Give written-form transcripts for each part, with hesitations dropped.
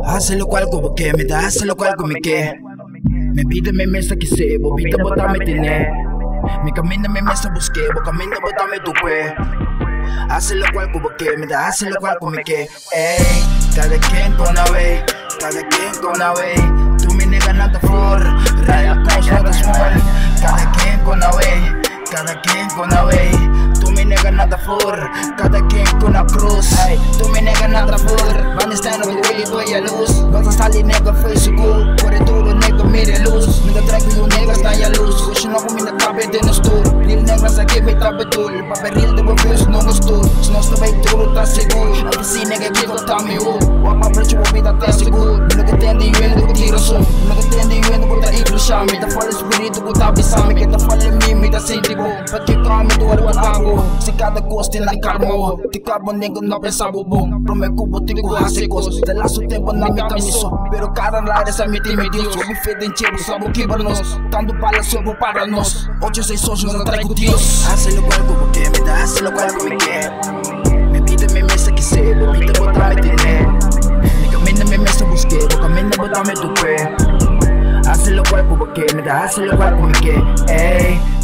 Hace lo cual como que me da, hace lo cual como que me pide me mesa que se bobita botame tiene mi camino me mesa busqué bo camino botame tu cue hace lo cual como que me da, hace lo cual como que cada quien con una way, cada quien con una way. Tú me negas nada for real cause nada small. Cada quien con una way, cada quien con una way. Tú me negas nada for, cada quien con una cruz. Tú me negas nada for, van a estar en el way y doy a luz. Vas a salir nega fue su cool, por el duro nega mire luz. Me da trago y un nega está ya luz. Hoje não combina cabe de nos tour. Real negras aqui me tabe tul. Papel real de bobos não gostou. Se nós não vai tudo tá seguro. Aqui se nega que eu tá me u. O apa preto o vida tá seguro. Me nega tende e eu tiro som. Me nega tende e eu botar e puxar. Me tá fala espírito que tá bisame. Que tá fala mim, me tá sente bom. Pra que come do arwango. Se cada costa na karma. Te cabo nega não pensa bom. Pro meu cubo te go hasecos. De laço tempo na minha camisa. Pero cara lá essa me tem medio. Me fede enchero sabo quebra-nos. Tanto bala sobre para nós. 8-6 sócios não traigo Dios. Hace lo cual como que me da, hace lo cual como me quer. Me pide me mesa que se bobita botame tiene. Mi camino me mesa busqué, bo camino botame tu cue. Hace lo cual como que me da, hace lo cual como que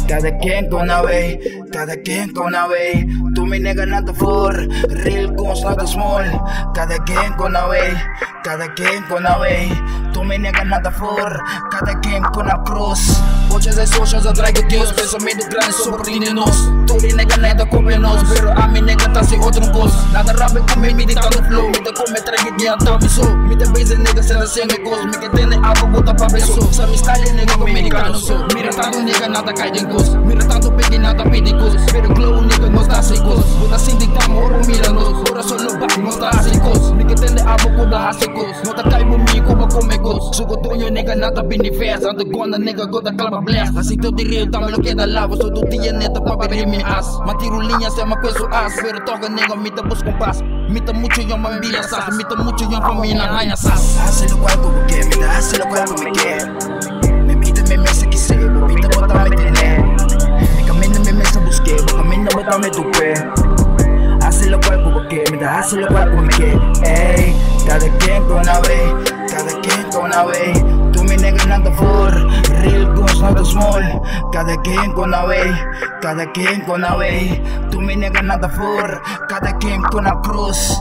cada quien con una way, cada quien con una way. Tú me negas nada for, real cause nada small. Cada quien con una way, cada quien con una way. Tú me negas nada for, cada quien con una cruz. 8-6 socios atrás de Dios, pensamento grande sobre nós. Tú me negas nada come nós, pero a mim nega tá sem outro gosto. Nada rabe comigo, me tá no flow, me tá come trago de até me sou. Me tá base nega sendo sem negócio, me que tem água bota pra pessoa. Sabe style nega americano sou. Mira tanto nega nada cai de gosto. Mira tanto peguei nada pede gosto. Pero glow nega nós dá sem gosto. Bota assim de camoro mira nós. Ora só no back nós dá sem gosto. Me que tem água bota sem gosto. Não tá cai comigo como come gosto. Sugo tonho nega nada benefício. Ando gonna nega gota clava blast. Assim que eu te rio também lo que da lava. Sou do dia neta pra beber minha as. Matiro linhas é uma coisa as. Pero toca nega me tá busco paz. Me tá muito yo mambila sas. Me tá muito yo família rainha sas. Hace lo cual como que me da, hace lo cual como que me pide me mesa que se bobita botame tiene. Mi camino me mesa busqué, bo camino botame tu cue. Hace lo cual como que me da, hace lo cual como que cada quien con una way, cada quien con una way. Tú me negas nada for, real guns nada small. Cada quien con una way, cada quien con una way. Tú me negas nada for, cada quien con una cruz.